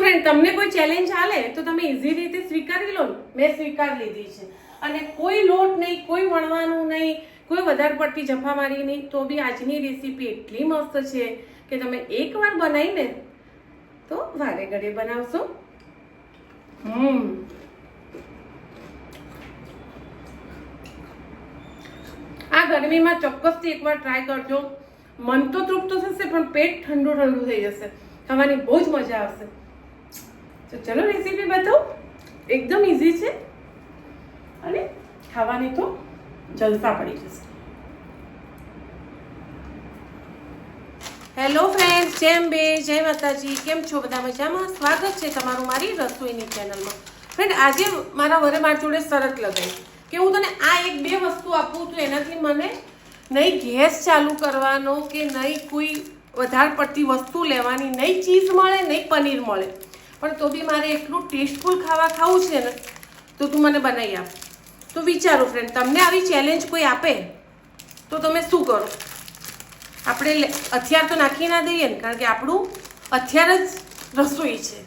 Friend, તમને કોઈ challenge આલે તો તમે ઇઝી રીતે સ્વીકારી લો ને. મેં સ્વીકાર લીધી છે અને કોઈ લોટ નહીં, કોઈ વણવાનું નહીં, કોઈ વધારે પડતી જફામારી નહીં. તો બી આજની રેસીપી એટલી મસ્ત છે કે તમે એકવાર બનાવીને તો વારે ઘડીએ બનાવશો. આ ગરમીમાં ચોક્કસથી એકવાર ટ્રાય કરજો. મન તો તૃપ્ત થશે પણ પેટ ઠંડુ ઠંડુ થઈ જશે. ખાવાની બહુ જ મજા આવશે. તો ચલો રેસીપી બતાવું. એકદમ ઇઝી છે અને ખાવાની તો જલસા પડી જશે. હેલો ફ્રેન્ડ્સ, જેમ બે જય માતાજી. કેમ છો બધા? મજામાં? સ્વાગત છે તમારું મારી રસોઈની ચેનલમાં. ફ્રેન્ડ, આજે મારા વરે મારી જોડે શરત લગાવી કે હું તને આ એક બે વસ્તુ આપું તો એનાથી મને નહીં ગેસ ચાલુ કરવાનો કે નહીં કોઈ વધારે પડતી વસ્તુ લેવાની, નહીં ચીઝ મળે નહીં પનીર મળે, પણ તો બી મારે એટલું ટેસ્ટફુલ ખાવું છે ને તો તું મને બનાવી આપ. તો વિચારો ફ્રેન્ડ, તમને આવી ચેલેન્જ કોઈ આપે તો તમે શું કરો? આપણે હથિયાર તો નાખી ના દઈએ ને, કારણ કે આપણું હથિયાર જ રસોઈ છે,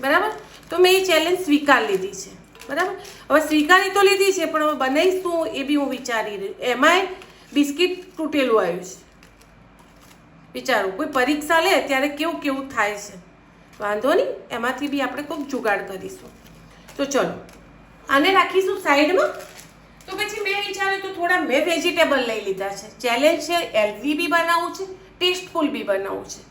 બરાબર? તો મેં એ ચેલેન્જ સ્વીકાર લીધી છે, બરાબર? હવે સ્વીકારી તો લીધી છે, પણ હવે બનાવીશું એ બી હું વિચારી રહી. એમાંય બિસ્કિટ તૂટેલું આવ્યું છે. વિચારો, કોઈ પરીક્ષા લે ત્યારે કેવું કેવું થાય છે. વાંધો નહીં, એમાંથી બી આપણે કોઈક જુગાડ કરીશું. તો ચલો આને રાખીશું સાઈડમાં. તો પછી મેં વિચાર્યું તો થોડા મેં વેજીટેબલ લઈ લીધા છે. ચેલેન્જ છે, હેલ્ધી બી બનાવવું છે, ટેસ્ટફુલ બી બનાવવું છે.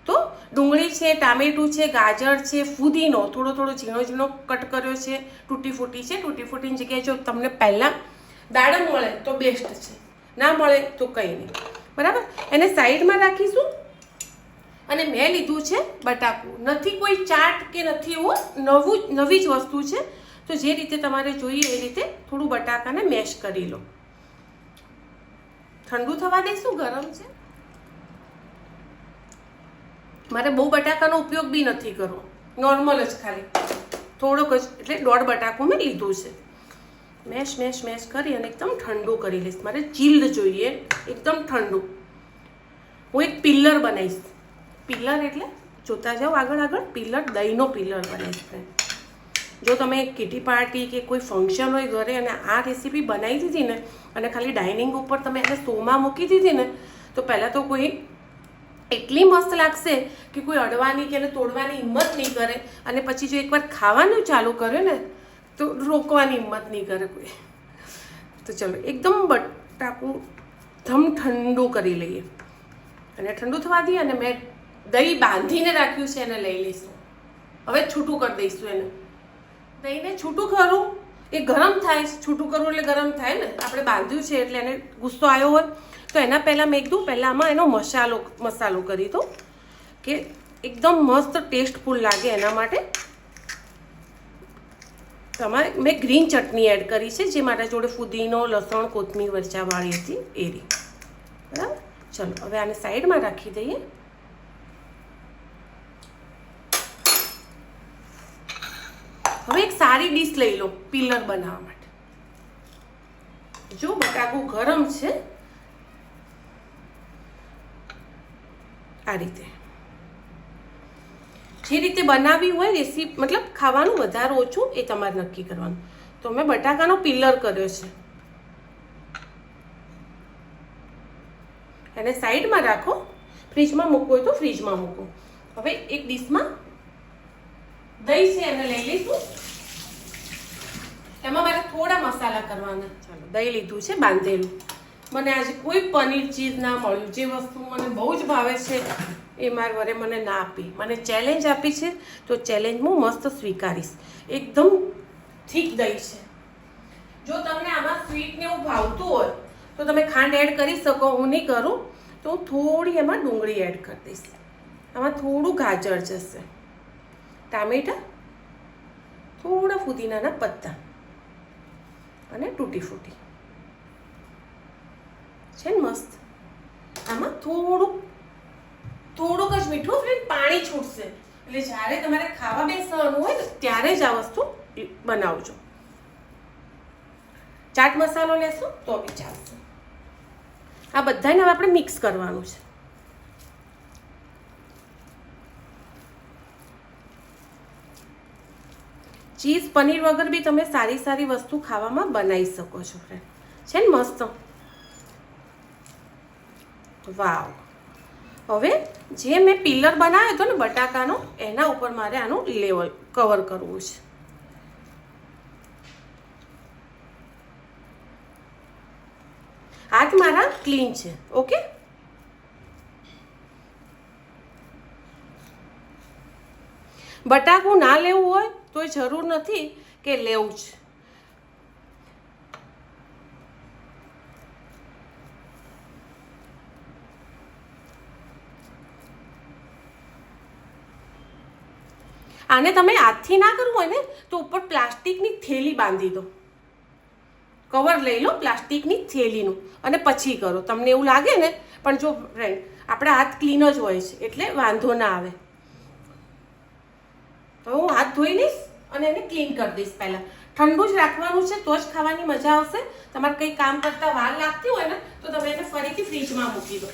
તો ડુંગળી છે, ટામેટું છે, ગાજર છે, ફુદીનો થોડો થોડો ઝીણો ઝીણો કટ કર્યો છે, તૂટી ફૂટી છે. તૂટી ફૂટીની જગ્યાએ જો તમને પહેલાં દાડમ મળે તો બેસ્ટ છે, ના મળે તો કંઈ નહીં, બરાબર? એને સાઈડમાં રાખીશું. અને મેં લીધું છે બટાકું. નથી કોઈ ચાટ કે નથી એવું, નવી જ વસ્તુ છે. તો જે રીતે તમારે જોઈએ એ રીતે થોડું બટાકાને મેશ કરી લો. ઠંડુ થવા દઈશું, ગરમ છે. મારે બહુ બટાકાનો ઉપયોગ બી નથી કરવો, નોર્મલ જ ખાલી થોડોક જ, એટલે 1.5 બટાકું મેં લીધું છે. મેશ મેશ મેશ કરી અને એકદમ ઠંડુ કરી લઈશ. મારે ચીલ્ડ જોઈએ, એકદમ ઠંડુ. હું એક પિલ્લર બનાવીશ. પિલ્લર એટલે જોતા જાઓ આગળ આગળ. પિલ્લર, દહીંનો પિલ્લર બનાવીશ. જો તમે કિટી પાર્ટી કે કોઈ ફંક્શન હોય ઘરે અને આ રેસીપી બનાવી દીધી ને અને ખાલી ડાઇનિંગ ઉપર તમે એને શોમાં મૂકી દીધી ને, તો પહેલાં તો કોઈ એટલી મસ્ત લાગશે કે કોઈ અડવાની કે એને તોડવાની હિંમત નહીં કરે. અને પછી જો એકવાર ખાવાનું ચાલુ કર્યું ને તો રોકવાની હિંમત નહીં કરે કોઈ. તો ચલો એકદમ બટાકું ધમ ઠંડુ કરી લઈએ અને ઠંડુ થવા દઈએ. અને મેં દહીં બાંધીને રાખ્યું છે, એને લઈ લઈશું. હવે છૂટું કરી દઈશું એને. દહીંને છૂટું કરું, એ ગરમ થાય. છૂટું કરવું એટલે ગરમ થાય ને. આપણે બાંધ્યું છે એટલે એને ગુસ્સો આવ્યો હોય તો એના પહેલાં મેં એકદમ પહેલાં આમાં એનો મસાલો કરી દઉં કે એકદમ મસ્ત ટેસ્ટફુલ લાગે. એના માટે તમારે મેં ગ્રીન ચટણી એડ કરી છે, જે મારા જોડે ફુદીનો, લસણ, કોથમીર મરચાંવાળી હતી એ રીત, બરાબર? ચલો હવે આને સાઈડમાં રાખી દઈએ. હવે એક સારી ડીશ લઈ લો પિલ્લર બનાવવા માટે. જો બટાકું ગરમ છે, આ રીતે જે રીતે બનાવી હોય રેસીપી, મતલબ ખાવાનું વધારે ઓછું એ તમારે નક્કી કરવાનું. તો મેં બટાકાનો પિલ્લર કર્યો છે. એને સાઈડમાં રાખો. ફ્રીજમાં મૂકવું હોય તો ફ્રીજમાં મૂકો. હવે એક ડીશમાં દહીં છે, એને લઈ લઈશું. એમાં મારે થોડા મસાલા કરવાના. ચાલો, દહીં લીધું છે બાંધેલું. મને આજે કોઈ પનીર ચીઝ ના મળ્યું. જે વસ્તુ મને બહુ જ ભાવે છે એ મારા વરે મને ના આપી. મને ચેલેન્જ આપી છે તો ચેલેન્જ હું મસ્ત સ્વીકારીશ. એકદમ થીક દહીં છે. જો તમને આમાં સ્વીટ ને એવું ભાવતું હોય તો તમે ખાંડ એડ કરી શકો. હું નહીં કરું તો હું થોડી એમાં ડુંગળી એડ કરી દઈશ. આમાં થોડું ગાજર જશે, ટામેટા, થોડા ફુદીનાના પત્તા અને તૂટી ફૂટી છે ને મસ્ત. આમાં થોડુંક જ મીઠું, ફ્રેન્ડ પાણી છૂટશે. એટલે જ્યારે તમારે ખાવા બેસવાનું હોય ને ત્યારે જ આ વસ્તુ બનાવજો. ચાટ મસાલો લેશો તો બી ચાલશે. આ બધાને હવે આપણે મિક્સ કરવાનું છે. ચીઝ પનીર વગર બી તમે સારી સારી વસ્તુ ખાવામાં બનાવી શકો છો ફ્રેન્ડ. છે ને મસ્ત. વાવ. હવે જે મેં પિલર બનાવ્યો હતો ને બટાકાનો, એના ઉપર મારે આનું લેવલ કવર કરવું છે. હાથ મારા ક્લીન છે. ઓકે, બટાકું ના લેવું હોય તો જરૂર નથી કે લેવું જ. આને તમે હાથથી ના કરવું હોય ને તો ઉપર પ્લાસ્ટિકની થેલી બાંધી દો. કવર લઈ લો પ્લાસ્ટિકની થેલીનું અને પછી કરો. તમને એવું લાગે ને, પણ જો ફ્રેન્ડ આપણા હાથ ક્લીન જ હોય છે એટલે વાંધો ના આવે. તો હું હાથ ધોઈ લઈશ અને એને ક્લીન કરી દઈશ. પહેલાં ઠંડુ જ રાખવાનું છે તો જ ખાવાની મજા આવશે. તમારે કંઈ કામ કરતા વાર લાગતી હોય ને તો તમે એને ફરીથી ફ્રીજમાં મૂકી દો.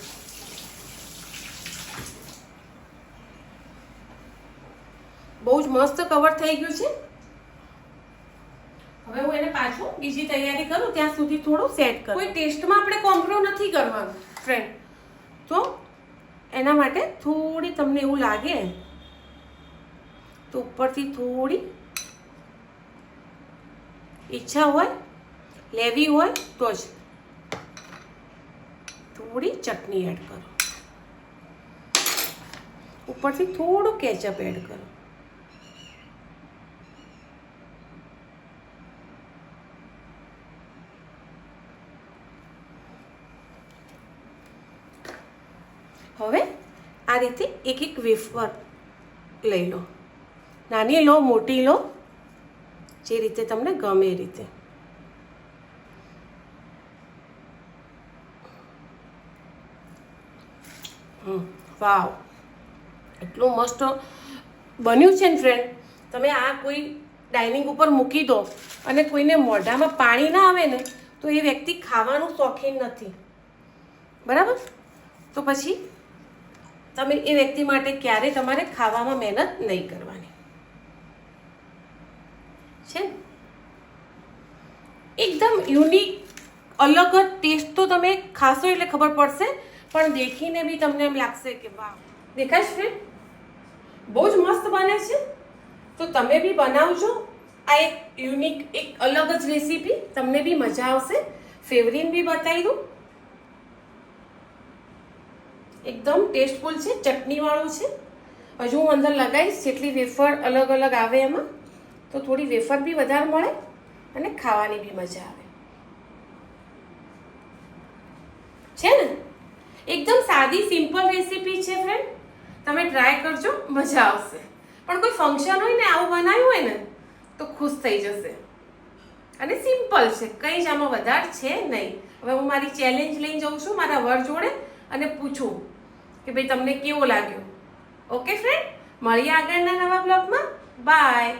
બહુ જ મસ્ત કવર થઈ ગયું છે. હવે હું એને પાછું બીજી તૈયારી કરું ત્યાં સુધી થોડું સેટ કરું. કોઈ ટેસ્ટમાં આપણે કોમ્પ્રો નથી કરવાનું ફ્રેન્ડ. તો એના માટે થોડી તમને એવું લાગે તો ઉપરથી થોડી ઈચ્છા હોય લેવી હોય તો જ થોડી ચટણી એડ કરો. ઉપરથી થોડું કેચઅપ એડ કરો. હવે આ રીતે એક એક વેફર લઈ લો. નાની લો, મોટી લો, જે રીતે તમને ગમે એ રીતે. વાવ, એટલું મસ્ત બન્યું છે ને ફ્રેન્ડ. તમે આ કોઈ ડાઇનિંગ ઉપર મૂકી દો અને કોઈને મોઢામાં પાણી ના આવે ને તો એ વ્યક્તિ ખાવાનું શોખીન નથી. બરાબર? તો પછી તમે એ વ્યક્તિ માટે ક્યારેય તમારે ખાવામાં મહેનત નહીં કરવાની છે ને. એકદમ યુનિક અલગ જ ટેસ્ટ તો તમે ખાશો એટલે ખબર પડશે, પણ દેખીને બી તમને એમ લાગશે કે વાહ. દેખાય છે ફ્રેન્ડ? બહુ જ મસ્ત બને છે. તો તમે બી બનાવજો. આ એક યુનિક, એક અલગ જ રેસીપી. તમને બી મજા આવશે. ફેવરીન બી બતાવી દઉં. એકદમ ટેસ્ટફુલ છે, ચટણીવાળું છે. હજુ હું અંદર લગાવીશ જેટલી વેફર અલગ અલગ આવે એમાં, તો થોડી વેફર બી વધારે મળે અને ખાવાની બી મજા આવે. છે ને? એકદમ સાદી સિમ્પલ રેસીપી છે ફ્રેન્ડ. તમે ટ્રાય કરજો, મજા આવશે. પણ કોઈ ફંક્શન હોય ને આવું બનાવ્યું હોય ને તો ખુશ થઈ જશે. અને સિમ્પલ છે, કંઈ જ આમાં વધારે છે નહીં. હવે હું મારી ચેલેન્જ લઈને જાઉં છું મારા વર જોડે અને પૂછું કે ભાઈ તમને કેવો લાગ્યો. ઓકે ફ્રેન્ડ, મળીએ આગળના નવા બ્લોગમાં. બાય.